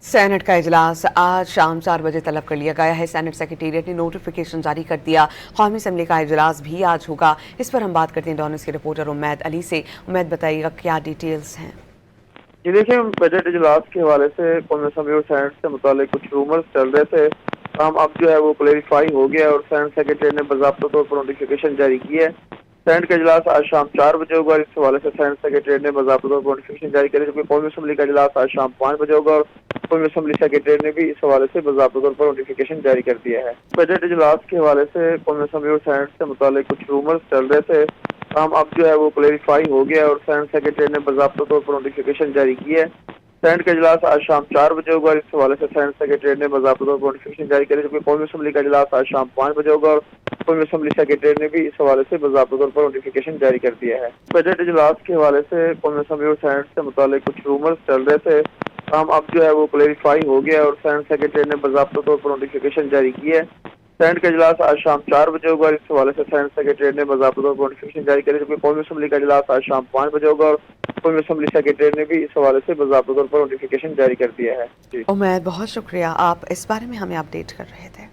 Saint کا اجلاس آج شام 4 بجے طلب کر لیا گیا ہے۔ سینٹ سیکریٹریٹ نے نوٹیفیکیشن جاری کر دیا۔ قومی اسمبلی کا اجلاس بھی آج ہوگا۔ اس پر ہم بات کرتے ہیں ڈانس کے رپورٹر امید علی سے۔ امید، بتائیے گا کیا ڈیٹیلز ہیں؟ جی دیکھیں، بجٹ اجلاس کے حوالے سے قومی اسمبلی اور سینٹ سے متعلق کچھ رومرز چل رہے تھے، اب جو ہے وہ کلیریفائی ہو گیا اور سینٹ سیکریٹری نے باضابطہ طور پر نوٹیفیکیشن جاری کی ہے۔ سینٹ کا اجلاس آج شام 4 بجے ہوگا اور اس حوالے سے سینٹ سیکریٹری نے باضابطہ طور پر نوٹیفیکیشن جاری کری، جبکہ قومی اسمبلی کا اجلاس آج شام 5 بجے ہوگا اور قومی اسمبلی سیکریٹری نے بھی اس حوالے سے باضابطہ طور پر نوٹیفیکیشن جاری کر دیا ہے۔ بجٹ اجلاس کے حوالے سے قومی اسمبلی اور سینٹ سے متعلق کچھ رومرز چل رہے تھے، اب جو ہے وہ کلیریفائی ہو گیا اور سینٹ سیکریٹری نے باضابطہ طور پر نوٹیفیکیشن جاری کی ہے۔ سینٹ کا اجلاس آج شام 4 بجے ہوگا اور اس حوالے سے سینٹ سیکریٹری نے باضابطہ طور پر نوٹیفیکیشن جاری کری، جبکہ قومی اسمبلی کا اجلاس آج شام 5 بجے ہوگا اور قومی اسمبلی سیکریٹری نے بھی اس حوالے سے باضابطہ طور پر نوٹیفیکیشن جاری کر دیا ہے۔ بجٹ اجلاس کے حوالے سے قومی اسمبلی اور سینٹ سے متعلق کچھ رومرز چل رہے تھے، اب جو ہے وہ کلیریفائی ہو گیا اور سینٹ سیکریٹری نے باضابطہ طور پر نوٹیفیکیشن جاری کی ہے۔ سینٹ کا اجلاس آج شام 4 بجے ہوگا اور اس حوالے سے سینٹ سیکریٹری نے باضابطہ طور پر نوٹیفیکیشن جاری کری، جبکہ قومی اسمبلی کا اجلاس آج شام 5 بجے ہوگا اور قومی اسمبلی سیکریٹری نے بھی اس حوالے سے باضابطہ طور پر نوٹیفیکیشن جاری کر دیا ہے۔ امید، بہت شکریہ، آپ اس بارے میں ہمیں اپڈیٹ کر رہے تھے۔